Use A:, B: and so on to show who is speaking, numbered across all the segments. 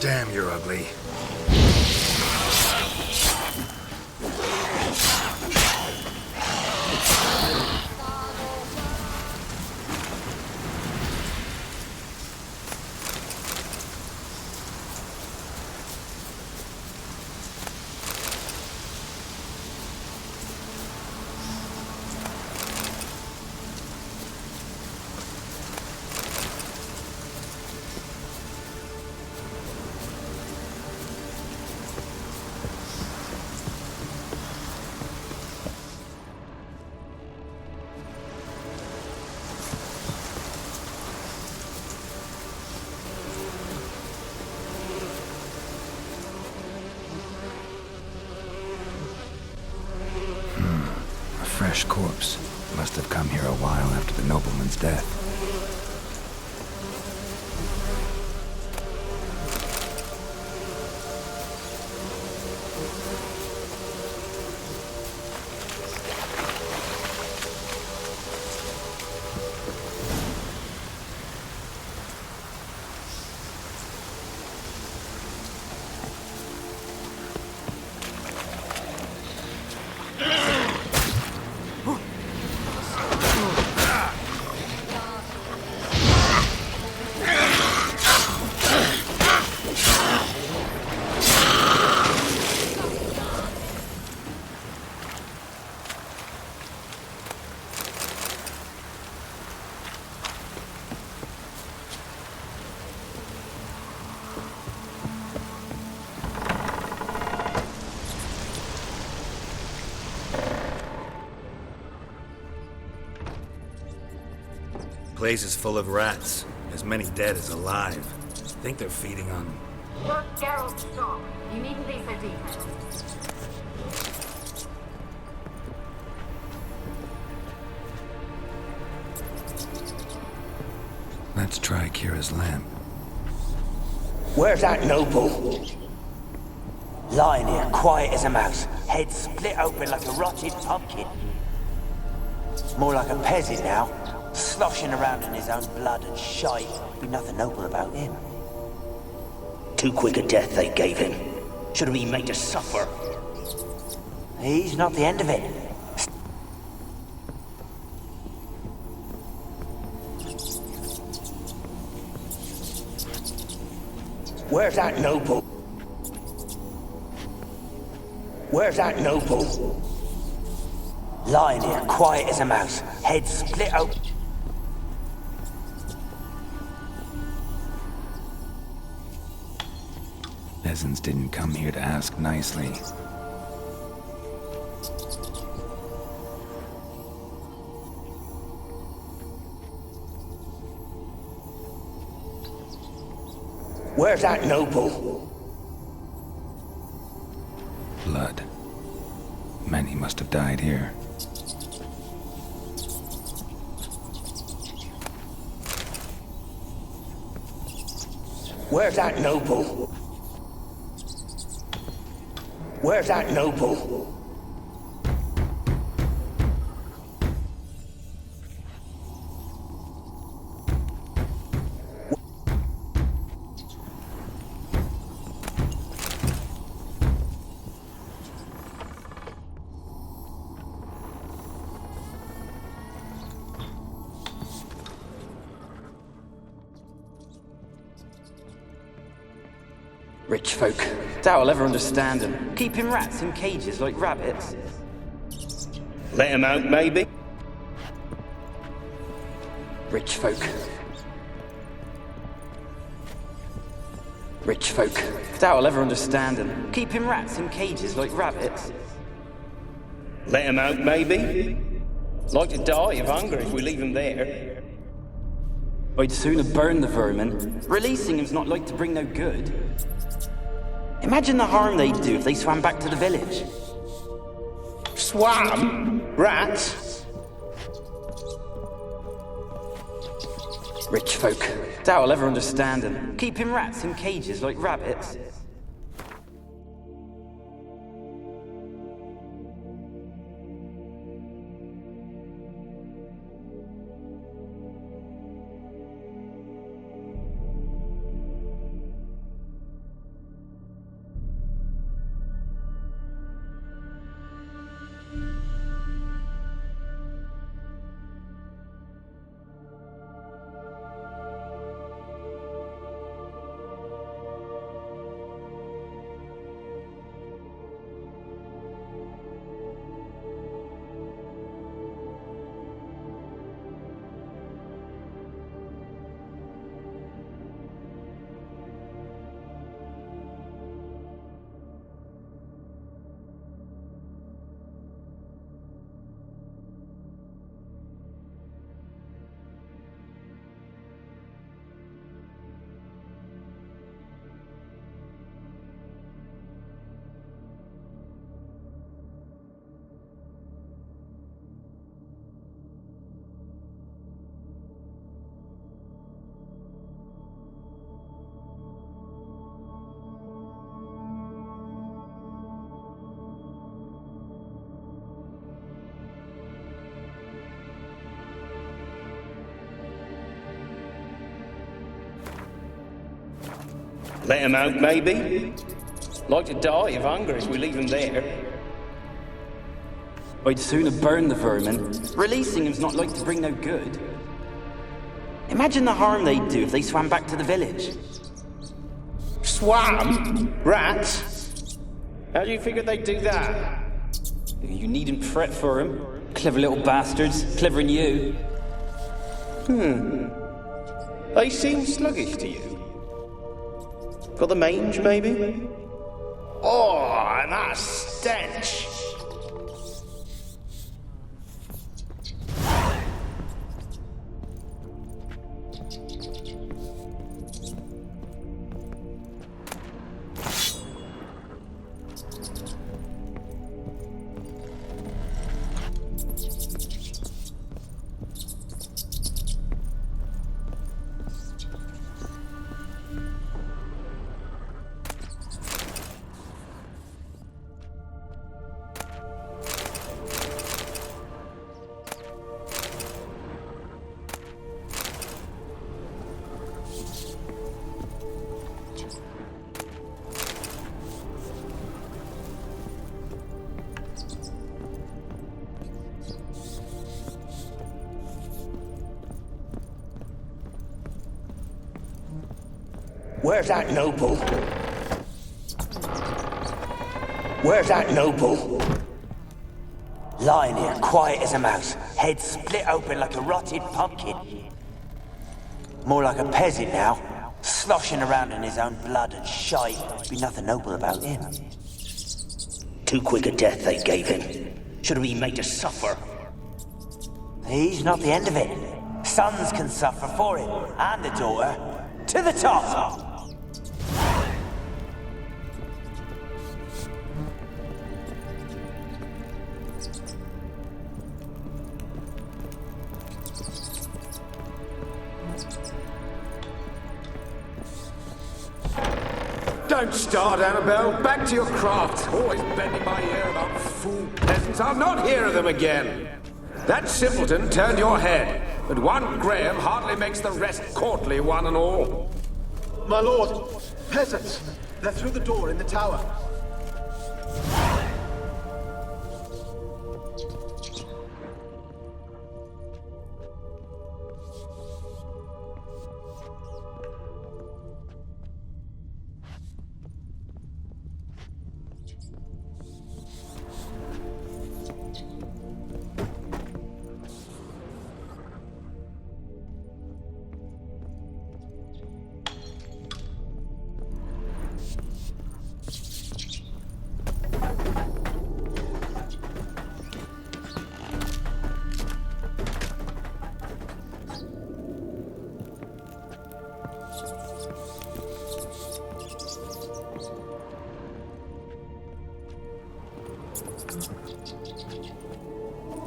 A: Damn, you're ugly. Fresh corpse. Must have come here a while after the nobleman's death. Place is full of rats. As many dead as alive. Think they're feeding on...
B: Look, Geralt, stop. You needn't be so detailed.
A: Let's try Kira's lamp.
C: Where's that noble? Lying here, quiet as a mouse, head split open like a rotted pumpkin. More like a peasant now, sloshing around in his own blood and shite. Be nothing noble about him. Too quick a death they gave him. Should have been made to suffer. He's not the end of it. Where's that noble? Where's that noble? Lying here, quiet as a mouse, head split open.
A: Peasants didn't come here to ask nicely.
C: Where's that noble?
A: Blood. Many must have died here.
C: Where's that noble? Where's that noble?
D: Rich folk. Doubt I'll ever understand them. Keeping rats in cages like rabbits.
C: Let him out, maybe?
D: Rich folk. Rich folk. Doubt I'll ever understand them. Keeping rats in cages like rabbits.
C: Let him out, maybe? Like to die of hunger if we leave him there.
D: I'd sooner burn the vermin. Releasing him's not like to bring no good. Imagine the harm they'd do if they swam back to the village.
C: Swam? Rats?
D: Rich folk. Doubt I'll ever understand them. Keeping rats in cages like rabbits.
E: Let him out, maybe? Like to die of hunger if we leave him there.
D: I'd sooner burn the vermin. Releasing him's not like to bring no good. Imagine the harm they'd do if they swam back to the village.
E: Swam? Rats? How do you figure they'd do that?
D: You needn't fret for him. Clever little bastards. Clever than you.
E: They seem sluggish to you. Got the mange, maybe? Oh, and that stench!
C: Where's that noble? Where's that noble? Lying here, quiet as a mouse, head split open like a rotted pumpkin. More like a peasant now, sloshing around in his own blood and shite. Be nothing noble about him.
E: Too quick a death they gave him. Should have been made to suffer.
C: He's not the end of it. Sons can suffer for him, and a daughter. To the top!
A: Don't start, Annabelle. Back to your craft. Always bending my ear about fool peasants. I'll not hear of them again. That simpleton turned your head, but one Graham hardly makes the rest courtly, one and all.
F: My lord, peasants! They're through the door in the tower.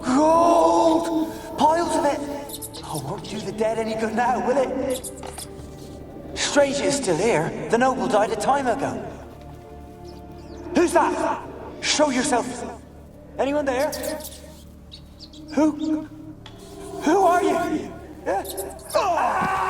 C: Gold! Piles of it! Oh, won't do the dead any good now, will it? Strange it's still here. The noble died a time ago. Who's that? Show yourself. Anyone there? Who? Who are you? Yeah? Ah!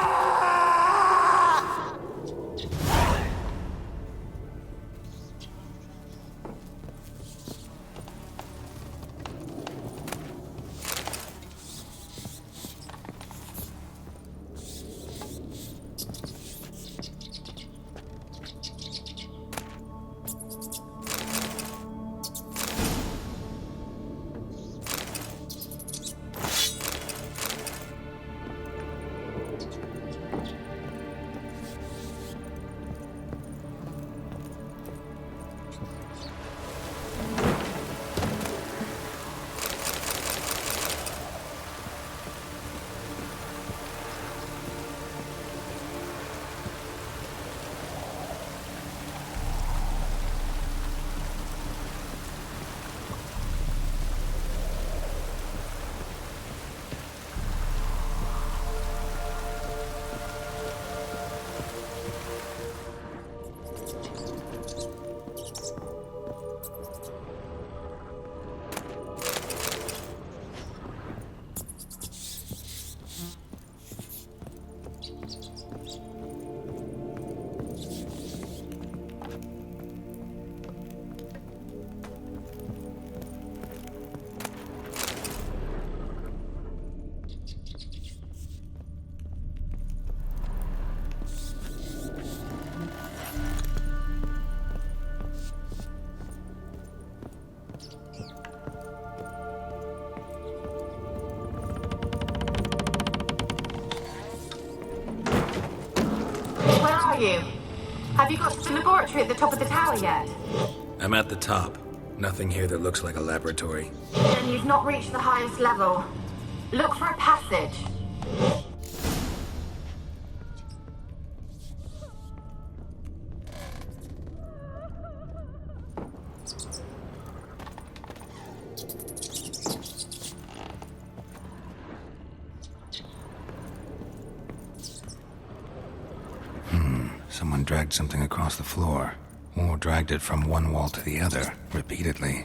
B: are you? Have you got to the laboratory at the top of the tower yet?
A: I'm at the top. Nothing here that looks like a laboratory.
B: Then you've not reached the highest level. Look for a passage.
A: Someone dragged something across the floor, or dragged it from one wall to the other, repeatedly.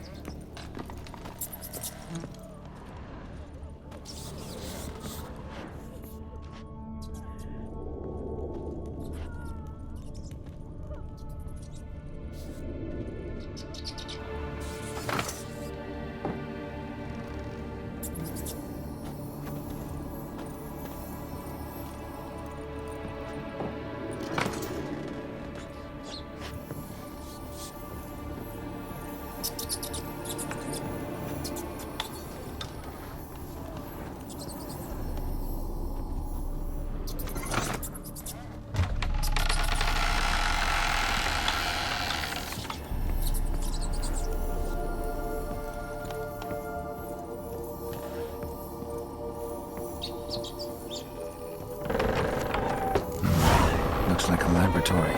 A: Looks like a laboratory.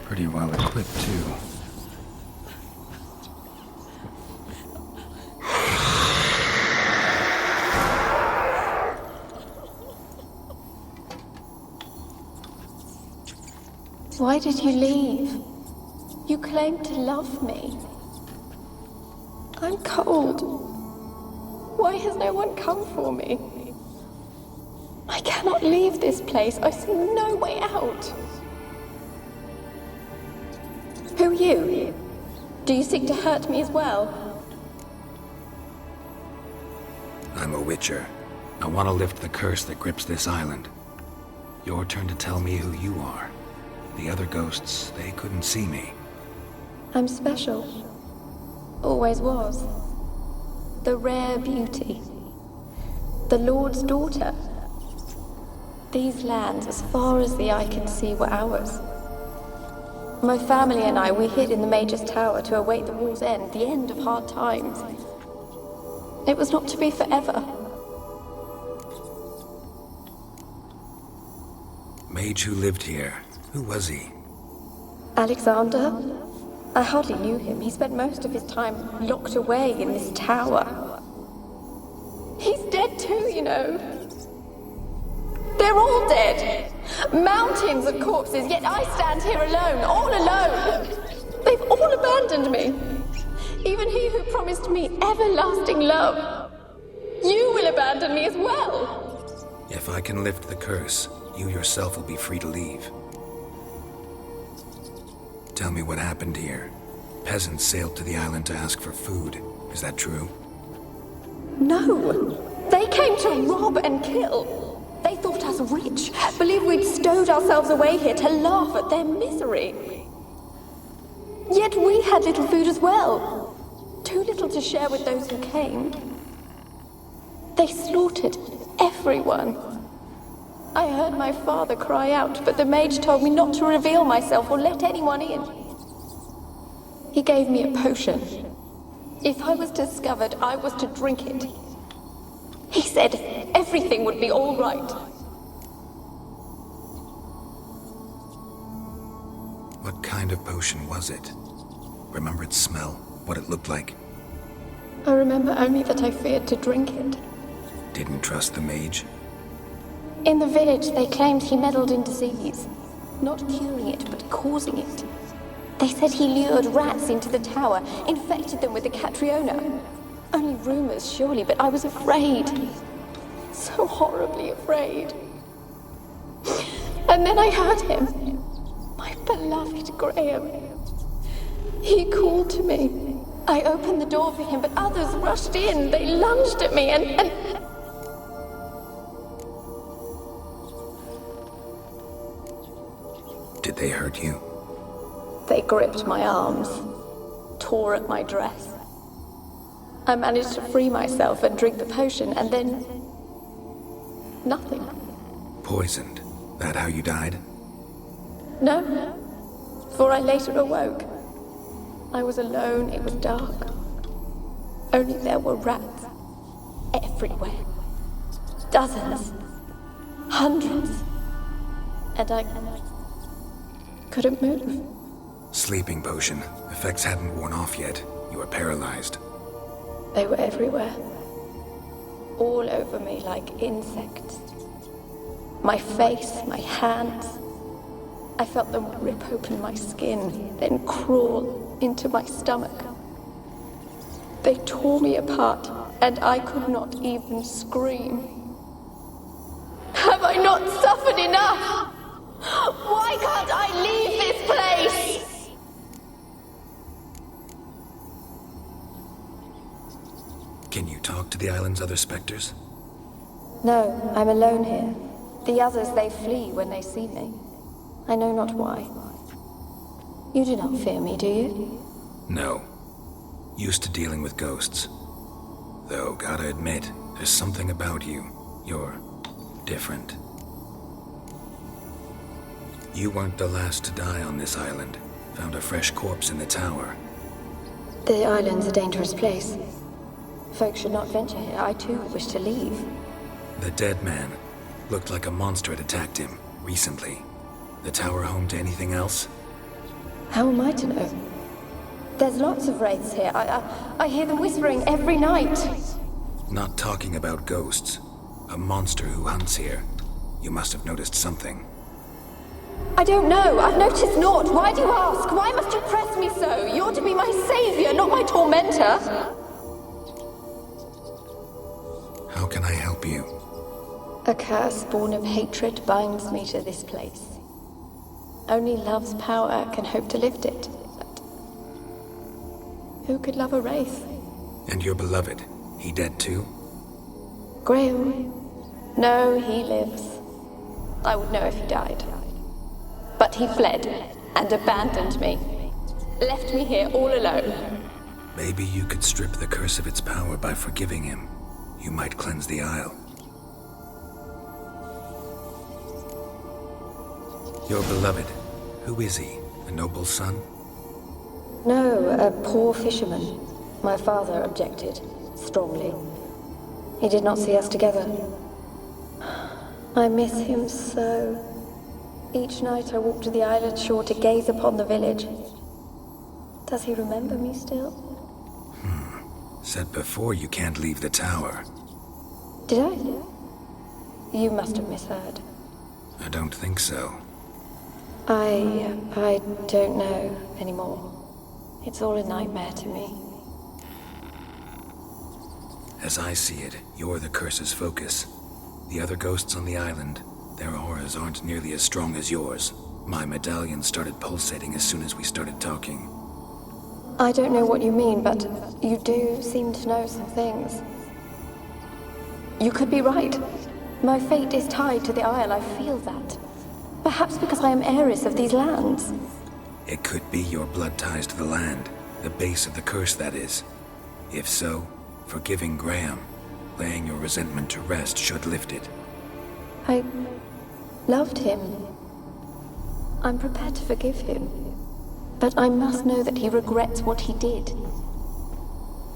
A: Pretty well equipped, too.
G: Why did you leave? You claimed to love me. I'm cold. Why has no one come for me? I cannot leave this place. I see no way out. Who are you? Do you seek to hurt me as well?
A: I'm a witcher. I want to lift the curse that grips this island. Your turn to tell me who you are. The other ghosts, they couldn't see me.
G: I'm special. Always was. The rare beauty. The Lord's daughter. These lands, as far as the eye can see, were ours. My family and I, we hid in the Mage's Tower to await the war's end, the end of hard times. It was not to be forever.
A: Mage who lived here. Who was he?
G: Alexander? I hardly knew him. He spent most of his time locked away in this tower. He's dead too, you know. They're all dead. Mountains of corpses, yet I stand here alone, all alone. They've all abandoned me. Even he who promised me everlasting love. You will abandon me as well.
A: If I can lift the curse, you yourself will be free to leave. Tell me what happened here. Peasants sailed to the island to ask for food. Is that true?
G: No. They came to rob and kill. They thought us rich, believed we'd stowed ourselves away here to laugh at their misery. Yet we had little food as well. Too little to share with those who came. They slaughtered everyone. I heard my father cry out, but the mage told me not to reveal myself or let anyone in. He gave me a potion. If I was discovered, I was to drink it. He said everything would be all right.
A: What kind of potion was it? Remember its smell? What it looked like?
G: I remember only that I feared to drink it.
A: Didn't trust the mage?
G: In the village, they claimed he meddled in disease. Not curing it, but causing it. They said he lured rats into the tower, infected them with the Catriona. Only rumors, surely, but I was afraid. So horribly afraid. And then I heard him. My beloved Graham. He called to me. I opened the door for him, but others rushed in. They lunged at me and...
A: Did they hurt you?
G: They gripped my arms, tore at my dress. I managed to free myself and drink the potion, and then... nothing.
A: Poisoned? That how you died?
G: No. Before I later awoke, I was alone, it was dark. Only there were rats everywhere. Dozens. Hundreds. And I couldn't move.
A: Sleeping potion. Effects hadn't worn off yet. You were paralyzed.
G: They were everywhere. All over me like insects. My face, my hands. I felt them rip open my skin, then crawl into my stomach. They tore me apart, and I could not even scream. Have I not suffered enough? Why can't I leave this place?
A: Can you talk to the island's other specters?
G: No, I'm alone here. The others, they flee when they see me. I know not why. You do not fear me, do you?
A: No. Used to dealing with ghosts. Though, gotta admit, there's something about you. You're different. You weren't the last to die on this island. Found a fresh corpse in the tower.
G: The island's a dangerous place. Folks should not venture here. I too wish to leave.
A: The dead man looked like a monster had attacked him recently. The tower home to anything else?
G: How am I to know? There's lots of wraiths here. I hear them whispering every night.
A: Not talking about ghosts. A monster who hunts here. You must have noticed something.
G: I don't know. I've noticed naught. Why do you ask? Why must you press me so? You're to be my savior, not my tormentor.
A: How can I help you?
G: A curse born of hatred binds me to this place. Only love's power can hope to lift it. But who could love a wraith?
A: And your beloved, he dead too?
G: Graham? No, he lives. I would know if he died. But he fled and abandoned me. Left me here all alone.
A: Maybe you could strip the curse of its power by forgiving him. You might cleanse the Isle. Your beloved, who is he? A noble son?
G: No, a poor fisherman. My father objected, strongly. He did not see us together. I miss him so. Each night I walk to the island shore to gaze upon the village. Does he remember me still?
A: Said before you can't leave the tower.
G: Did I? You must have misheard.
A: I don't think so.
G: I don't know anymore. It's all a nightmare to me.
A: As I see it, you're the curse's focus. The other ghosts on the island, their auras aren't nearly as strong as yours. My medallion started pulsating as soon as we started talking.
G: I don't know what you mean, but you do seem to know some things. You could be right. My fate is tied to the Isle, I feel that. Perhaps because I am heiress of these lands.
A: It could be your blood ties to the land, the base of the curse, that is. If so, forgiving Graham, laying your resentment to rest should lift it.
G: I loved him. I'm prepared to forgive him. But I must know that he regrets what he did.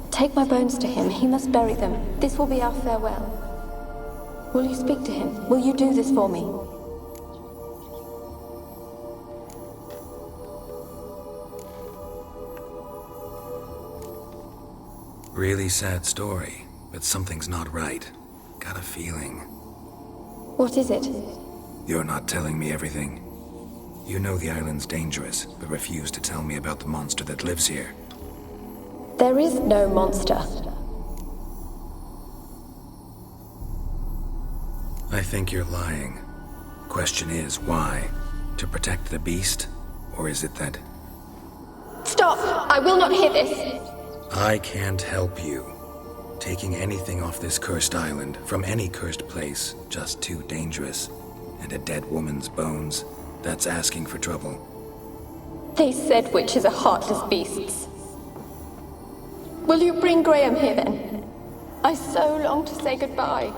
G: Take my bones to him. He must bury them. This will be our farewell. Will you speak to him? Will you do this for me?
A: Really sad story, but something's not right. Got a feeling.
G: What is it?
A: You're not telling me everything. You know the island's dangerous, but refuse to tell me about the monster that lives here.
G: There is no monster.
A: I think you're lying. Question is, why? To protect the beast? Or is it that...
G: Stop! I will not hear this!
A: I can't help you. Taking anything off this cursed island, from any cursed place, just too dangerous. And a dead woman's bones, that's asking for trouble.
G: They said witches are heartless beasts. Will you bring Graham here then? I so long to say goodbye.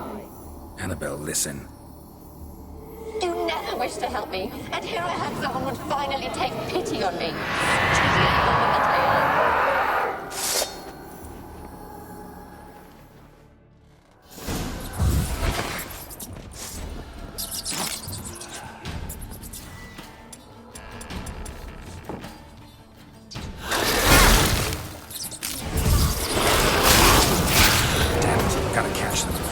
A: Annabelle, listen.
G: Do never wished to help me, and here I had someone would finally take pity on me.
A: Gotta catch them.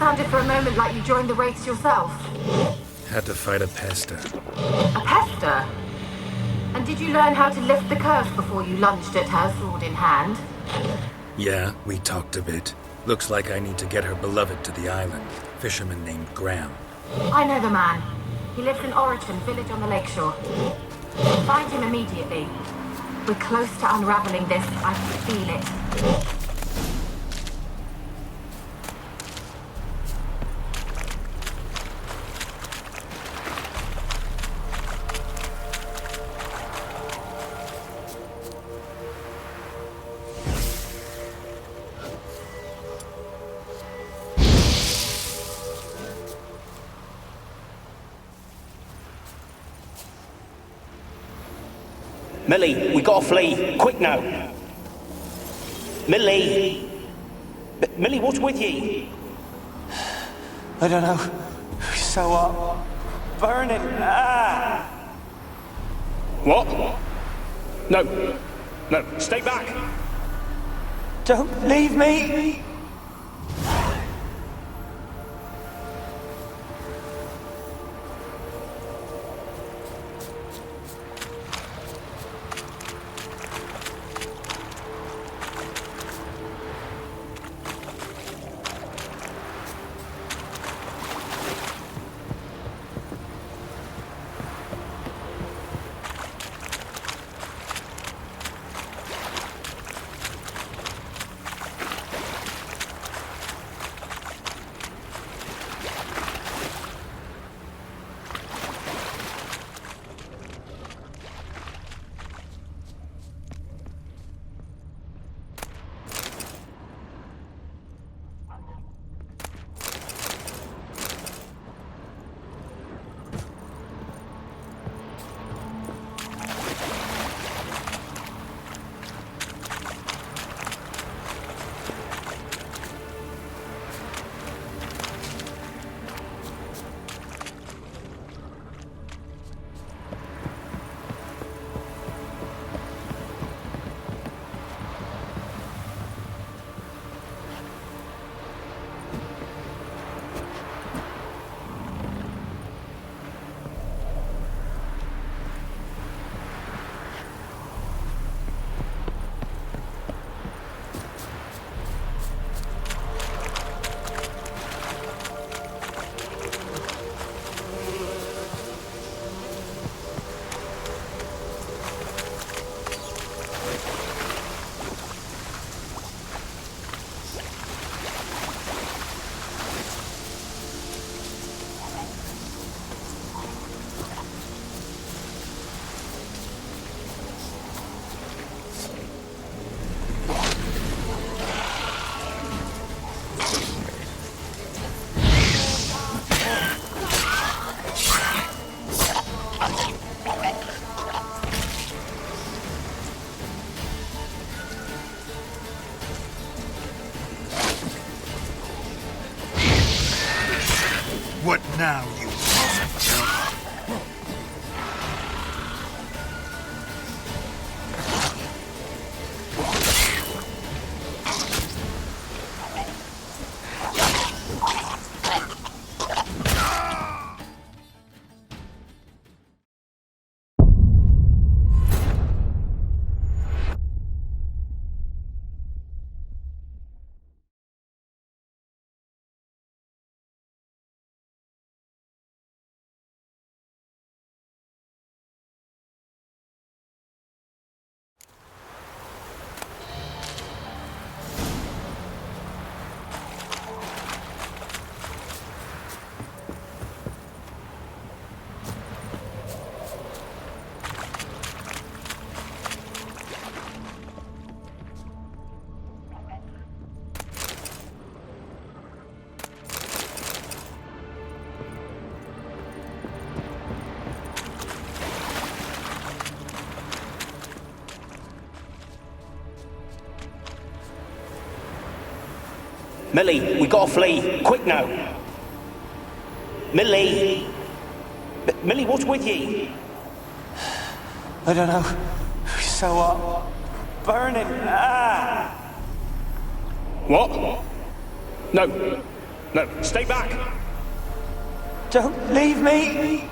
B: sounded for a moment like you joined the race yourself.
A: Had to fight a pester.
B: A pester? And did you learn how to lift the curse before you lunged at her, sword in hand?
A: Yeah, we talked a bit. Looks like I need to get her beloved to the island. Fisherman named Graham.
B: I know the man. He lives in Orriton, village on the lakeshore. Find him immediately. We're close to unraveling this. I feel it.
E: Millie, we gotta flee. Quick now. Millie! Millie, what's with ye?
C: I don't know. So what? Burning. Ah!
E: What? No. No, stay back.
C: Don't leave me!
F: What now, you
E: Millie, we gotta flee. Quick now. Millie. Millie, what's with ye?
C: I don't know. So hot. Burning. Ah!
E: What? No. No, stay back.
C: Don't leave me!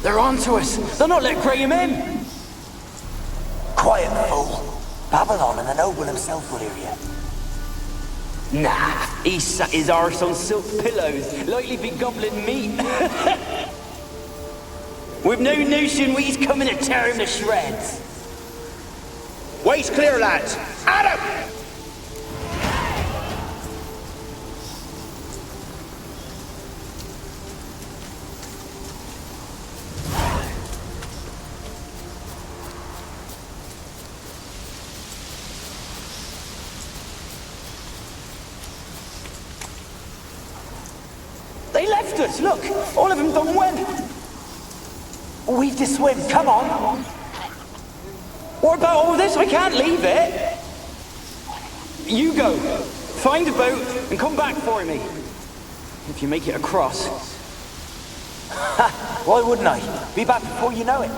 D: They're onto us. They're not letting Graham in.
C: Quiet, fool. Babylon and the noble himself will hear you.
D: Nah, he sat his arse on silk pillows, likely be gobbling meat. We've no notion he's coming to tear him to shreds.
E: Way's clear, lads. Adam!
D: They left us, look. All of them done went.
C: We've to swim, come on!
D: What about all this? I can't leave it. You go. Find a boat and come back for me. If you make it across.
C: Ha! Why wouldn't I? Be back before you know it.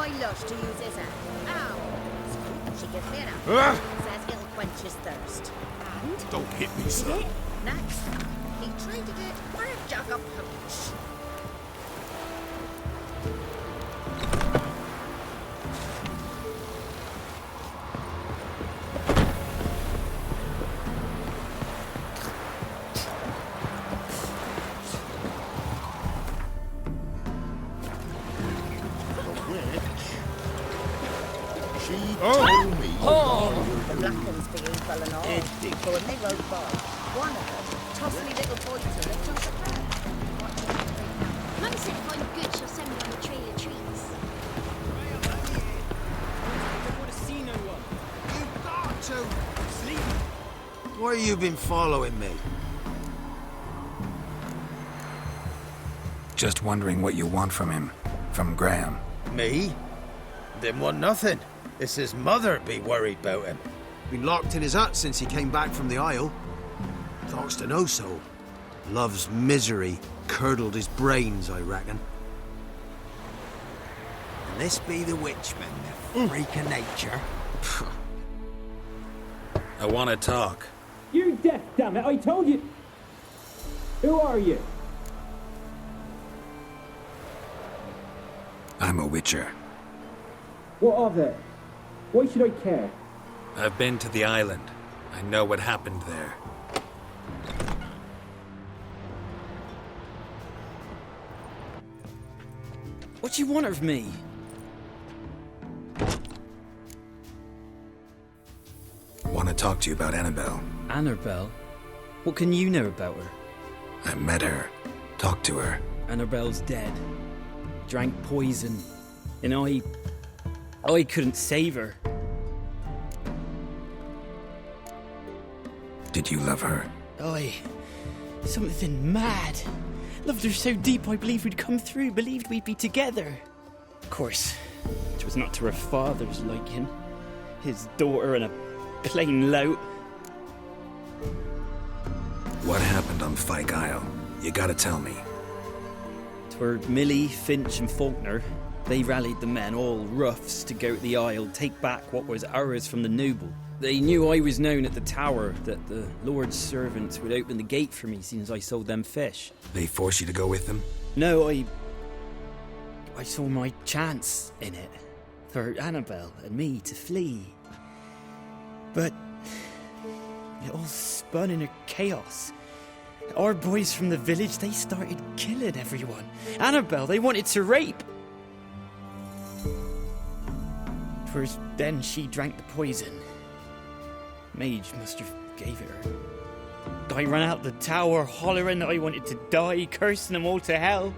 H: my lush to use his hand. Ow! She gives me an apple. Says it'll quench his thirst. And?
A: Don't hit me,
H: Did
A: son.
H: it? Next, he traded it for a jug of punch. The black ones for you, fella, and all. But when they rode by, one of them tossed me little boy to lift off the ground.
I: Mum said if I'm good, she'll send me on a trail of trees.
J: I don't want to see no one.
F: You've got to!
J: Sleep.
F: Why have you been following me?
A: Just wondering what you want from him. From Graham.
F: Me? Didn't want nothing. It's his mother be worried about him. Been locked in his hut since he came back from the Isle. Talks to no soul. Love's misery curdled his brains, I reckon. And this be the witchman, the freak of nature.
A: I want to talk.
J: You're deaf, damn it! I told you. Who are you?
A: I'm a witcher.
J: What of it? Why should I care?
A: I've been to the island. I know what happened there.
D: What do you want of me?
A: Want to talk to you about Annabelle.
D: Annabelle? What can you know about her?
A: I met her. Talked to her.
D: Annabelle's dead. Drank poison. And I couldn't save her.
A: Did you love her?
D: Something mad. Loved her so deep I believed we'd come through, believed we'd be together. Of course, it was not to her father's liking. His daughter and a plain lout.
A: What happened on Fyke Isle? You gotta tell me.
D: Twere Millie, Finch and Faulkner. They rallied the men, all roughs, to go to the Isle, take back what was ours from the noble. They knew I was known at the tower, that the Lord's servants would open the gate for me since I sold them fish.
A: They forced you to go with them?
D: No, I saw my chance in it, for Annabelle and me to flee. But it all spun in a chaos. Our boys from the village, they started killing everyone. Annabelle, they wanted to rape. 'Twas then she drank the poison. Mage must have gave it her. I ran out the tower hollering that I wanted to die, cursing them all to hell.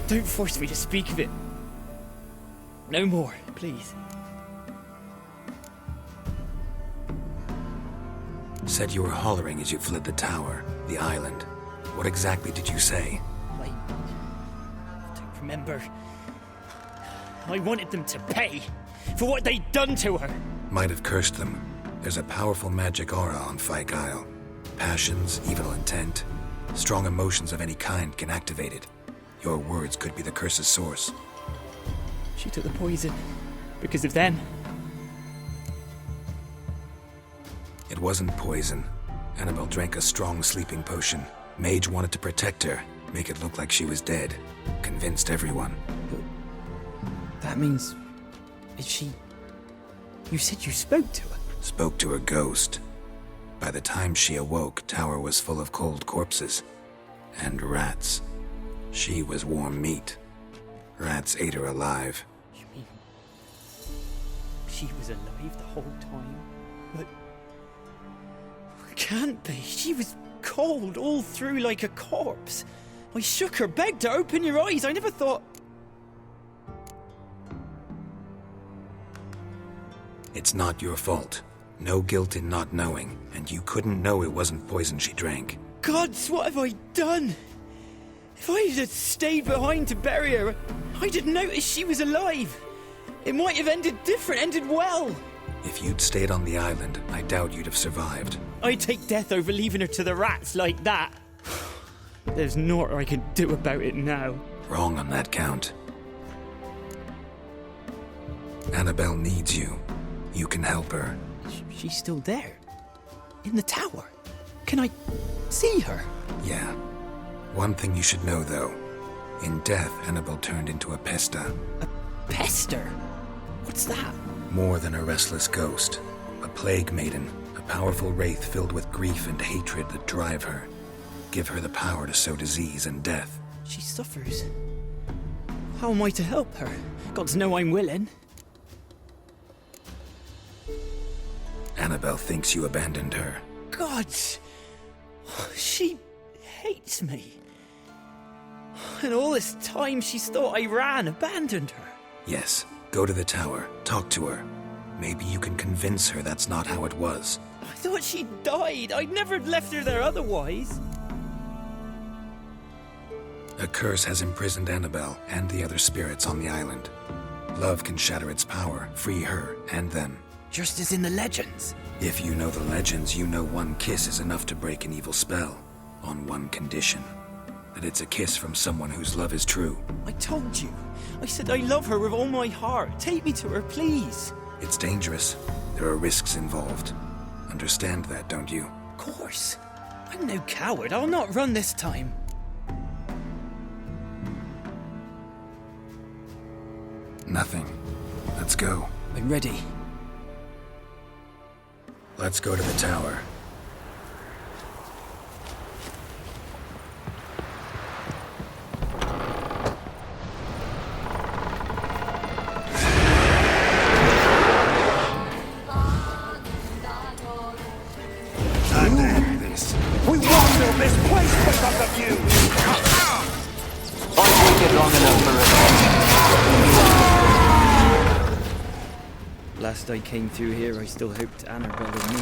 D: Don't force me to speak of it. No more, please.
A: Said you were hollering as you fled the tower, the island. What exactly did you say?
D: I don't remember. I wanted them to pay for what they'd done to her.
A: Might have cursed them. There's a powerful magic aura on Fyke Isle. Passions, evil intent, strong emotions of any kind can activate it. Your words could be the curse's source.
D: She took the poison because of them.
A: It wasn't poison. Annabelle drank a strong sleeping potion. Mage wanted to protect her, make it look like she was dead. Convinced everyone.
D: But that means... Is she... You said you spoke to her?
A: Spoke to her ghost. By the time she awoke, tower was full of cold corpses. And rats. She was warm meat. Rats ate her alive.
D: You mean... She was alive the whole time? But... Can't be. She was cold all through like a corpse. I shook her, begged her, open your eyes. I never thought...
A: It's not your fault. No guilt in not knowing, and you couldn't know it wasn't poison she drank.
D: Gods, what have I done? If I had stayed behind to bury her, I'd have noticed she was alive. It might have ended different, ended well.
A: If you'd stayed on the island, I doubt you'd have survived.
D: I'd take death over leaving her to the rats like that. There's naught I can do about it now.
A: Wrong on that count. Annabelle needs you. You can help her.
D: She's still there? In the tower? Can I see her?
A: Yeah. One thing you should know, though. In death, Annabelle turned into a pesta.
D: A pester? What's that?
A: More than a restless ghost. A plague maiden. A powerful wraith filled with grief and hatred that drive her. Give her the power to sow disease and death.
D: She suffers. How am I to help her? Gods know I'm willing.
A: Annabelle thinks you abandoned her.
D: Gods! She hates me. And all this time she's thought I abandoned her.
A: Yes, go to the tower, talk to her. Maybe you can convince her that's not how it was.
D: I thought she died. I'd never left her there otherwise.
A: A curse has imprisoned Annabelle and the other spirits on the island. Love can shatter its power, free her and them.
D: Just as in the legends.
A: If you know the legends, you know one kiss is enough to break an evil spell. On one condition. That it's a kiss from someone whose love is true.
D: I told you. I said I love her with all my heart. Take me to her, please.
A: It's dangerous. There are risks involved. Understand that, don't you?
D: Of course. I'm no coward. I'll not run this time.
A: Nothing. Let's go.
D: I'm ready.
A: Let's go to the tower.
C: We won't build this place because of you! I've waited long enough for it.
D: Last I came through here, I still hoped Annabelle and me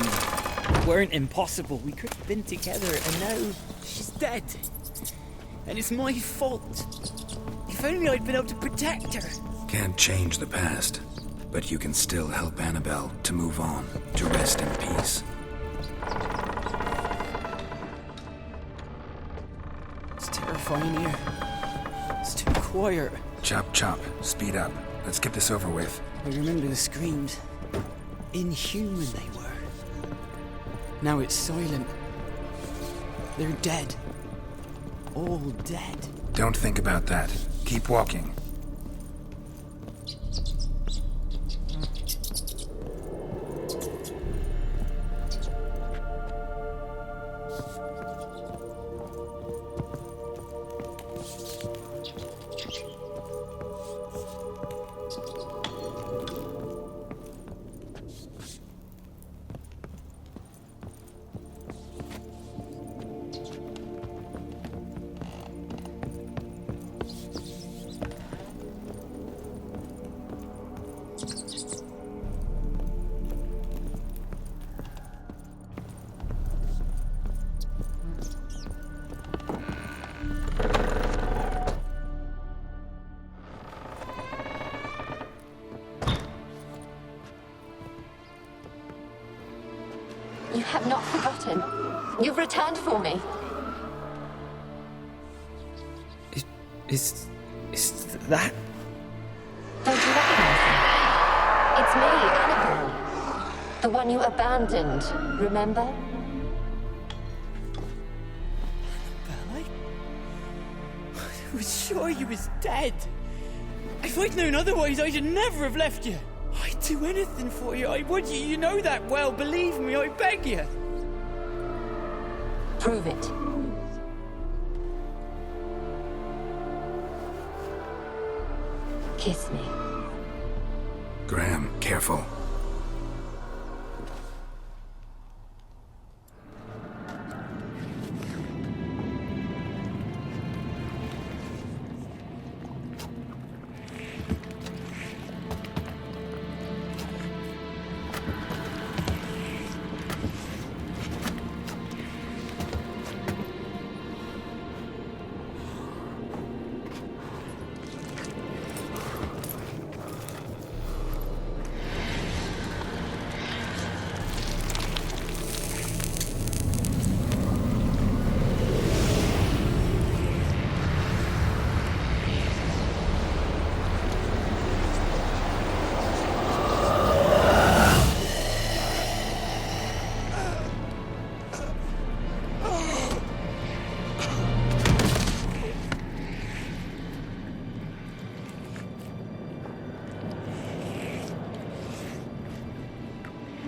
D: weren't impossible. We could have been together, and now she's dead. And it's my fault. If only I'd been able to protect her.
A: Can't change the past, but you can still help Annabelle to move on, to rest in peace.
D: It's terrifying here. It's too quiet.
A: Chop, chop. Speed up. Let's get this over with.
D: I remember the screams. Inhuman they were. Now it's silent. They're dead. All dead.
A: Don't think about that. Keep walking.
G: You have not forgotten. You've returned for me.
D: Is that?
G: Don't you recognize me? It's me, Annabelle. The one you abandoned, remember?
D: Annabelle, I was sure you was dead. If I'd known otherwise, I'd never have left you. I'd do anything for you, I would. You know that well. Believe me, I beg you.
G: Prove it. Kiss me.
A: Graham, careful.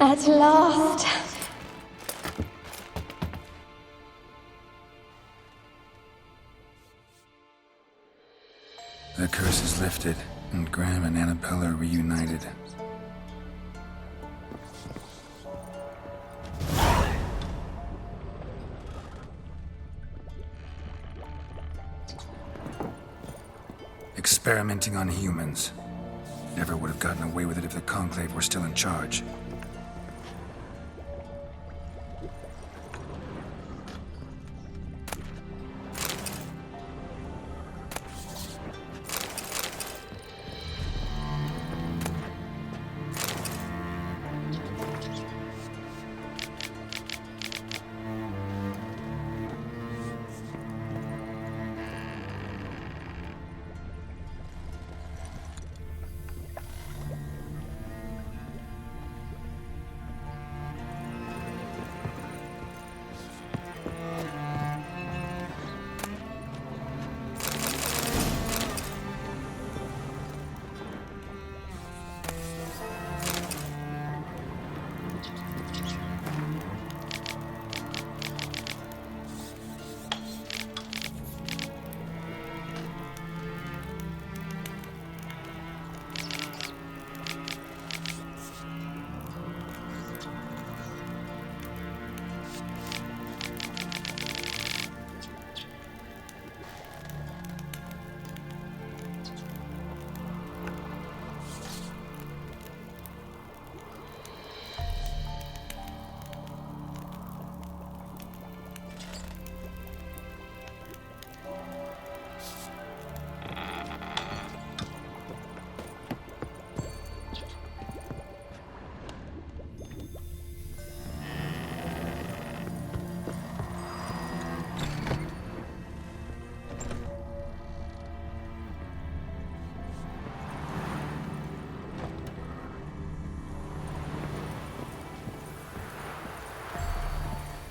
G: At last.
K: The curse is lifted, and Graham and Annabelle are reunited. Experimenting on humans. Never would have gotten away with it if the Conclave were still in charge.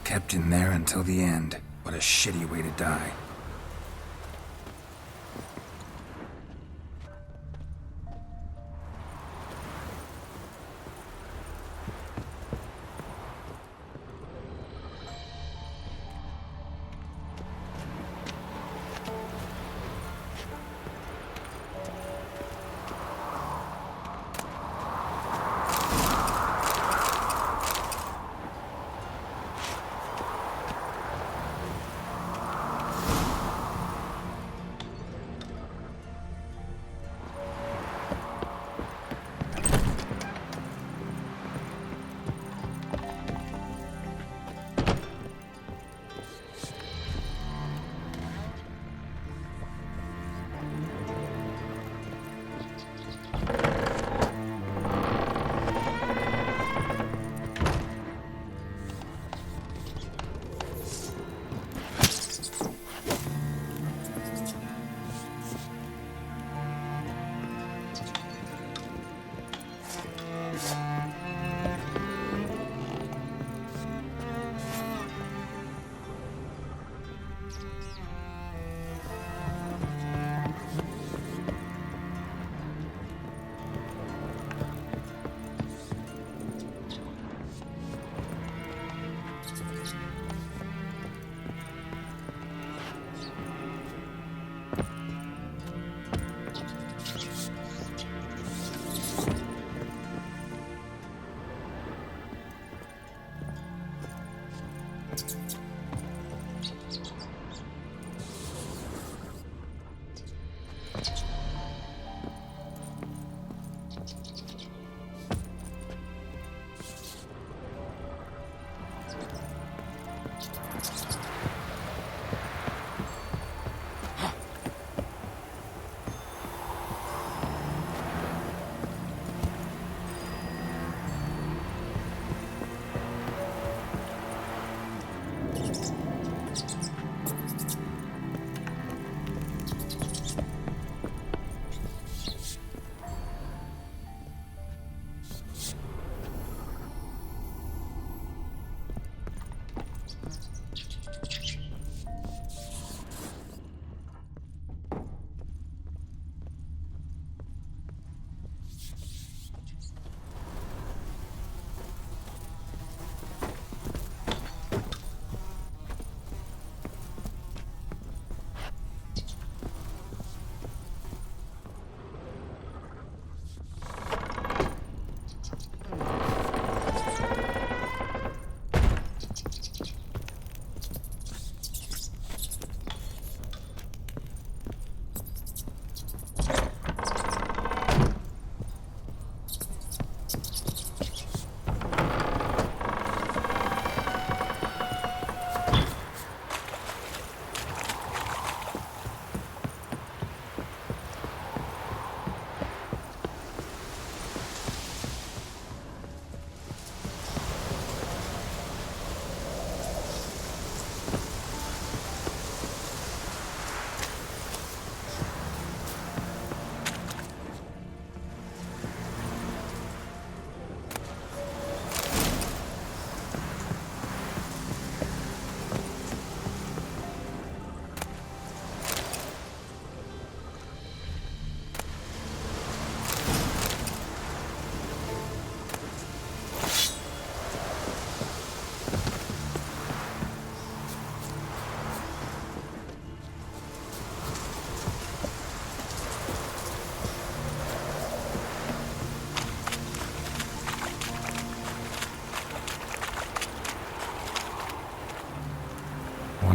K: Kept in there until the end. What a shitty way to die.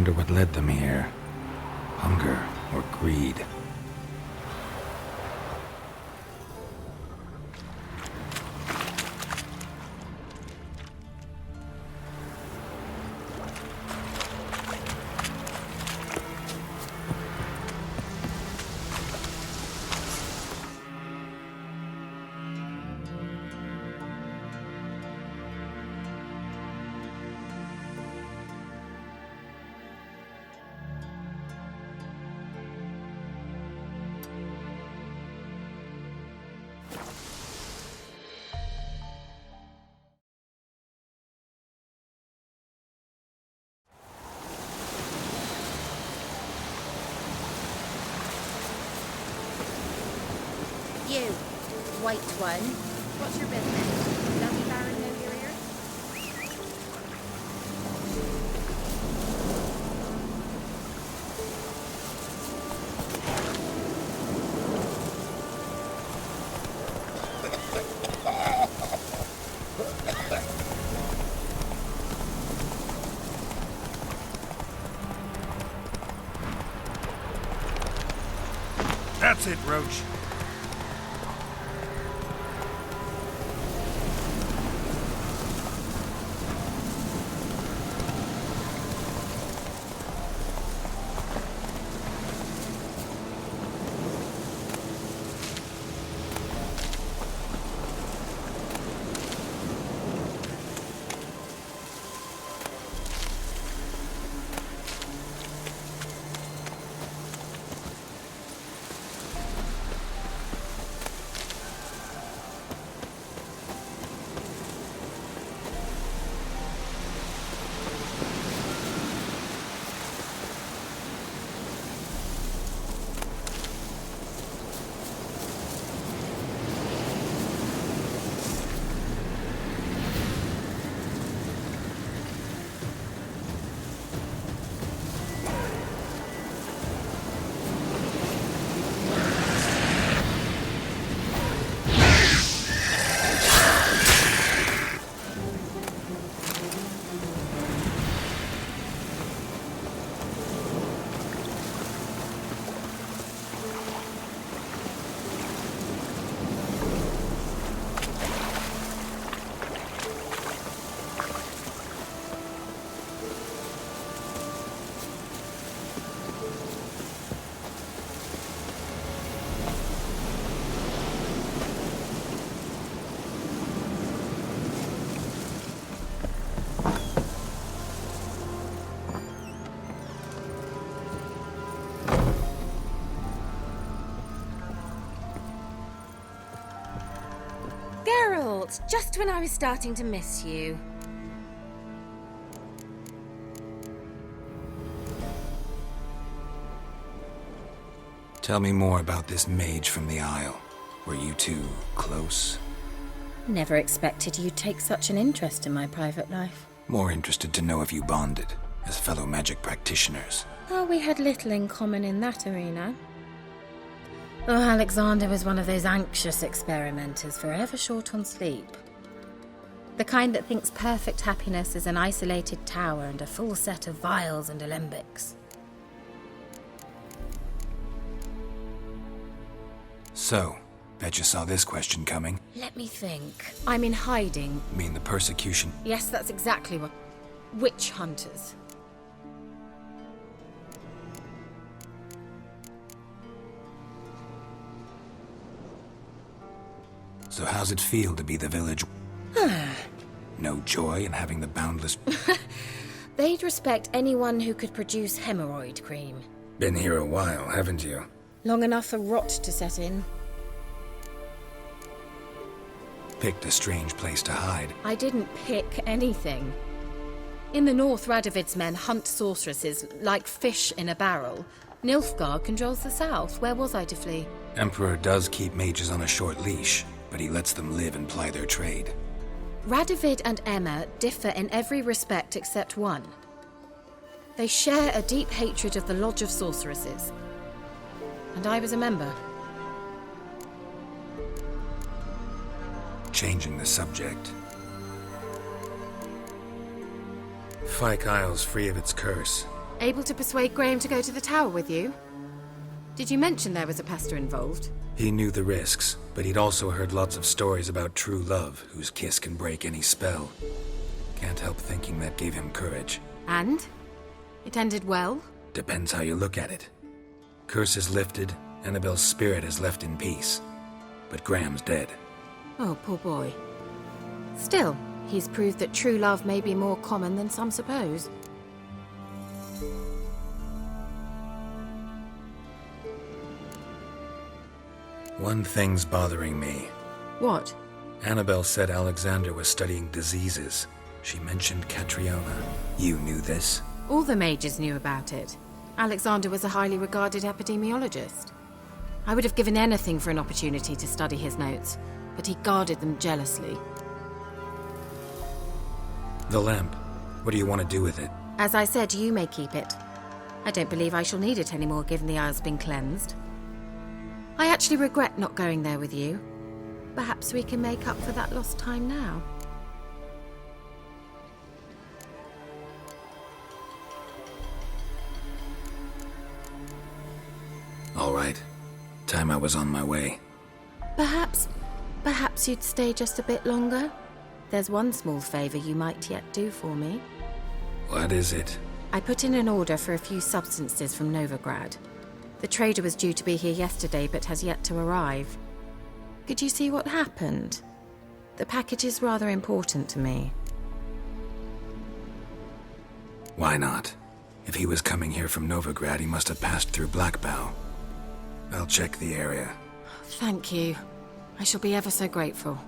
K: wonder what led them here. Hunger or greed.
H: You, white one. What's your business? Lucky Baron know you're here?
K: That's it, Roach.
B: Geralt, just when I was starting to miss you.
K: Tell me more about this mage from the Isle. Were you two close?
B: Never expected you'd take such an interest in my private life.
K: More interested to know if you bonded, as fellow magic practitioners.
B: Oh, we had little in common in that arena. Oh, Alexander was one of those anxious experimenters, forever short on sleep. The kind that thinks perfect happiness is an isolated tower and a full set of vials and alembics.
K: So, bet you saw this question coming.
B: Let me think. I'm in hiding.
K: Mean the persecution?
B: Yes, that's exactly what... Witch hunters.
K: So how's it feel to be the village? No joy in having the boundless...
B: They'd respect anyone who could produce hemorrhoid cream.
K: Been here a while, haven't you?
B: Long enough for rot to set in.
K: Picked a strange place to hide.
B: I didn't pick anything. In the north, Radovid's men hunt sorceresses like fish in a barrel. Nilfgaard controls the south. Where was I to flee?
K: Emperor does keep mages on a short leash, but he lets them live and ply their trade.
B: Radovid and Emma differ in every respect except one. They share a deep hatred of the Lodge of Sorceresses. And I was a member.
K: Changing the subject. Fyke Isle's free of its curse.
B: Able to persuade Graham to go to the tower with you? Did you mention there was a pester involved?
K: He knew the risks, but he'd also heard lots of stories about true love, whose kiss can break any spell. Can't help thinking that gave him courage.
B: And? It ended well?
K: Depends how you look at it. Curse is lifted, Annabelle's spirit is left in peace. But Graham's dead.
B: Oh, poor boy. Still, he's proved that true love may be more common than some suppose.
K: One thing's bothering me.
B: What?
K: Annabelle said Alexander was studying diseases. She mentioned Catriona. You knew this?
B: All the mages knew about it. Alexander was a highly regarded epidemiologist. I would have given anything for an opportunity to study his notes, but he guarded them jealously.
K: The lamp. What do you want to do with it?
B: As I said, you may keep it. I don't believe I shall need it anymore, given the Isle's been cleansed. I actually regret not going there with you. Perhaps we can make up for that lost time now.
K: All right. Time I was on my way.
B: Perhaps you'd stay just a bit longer? There's one small favor you might yet do for me.
K: What is it?
B: I put in an order for a few substances from Novigrad. The trader was due to be here yesterday, but has yet to arrive. Could you see what happened? The package is rather important to me.
K: Why not? If he was coming here from Novigrad, he must have passed through Blackbow. I'll check the area.
B: Thank you. I shall be ever so grateful.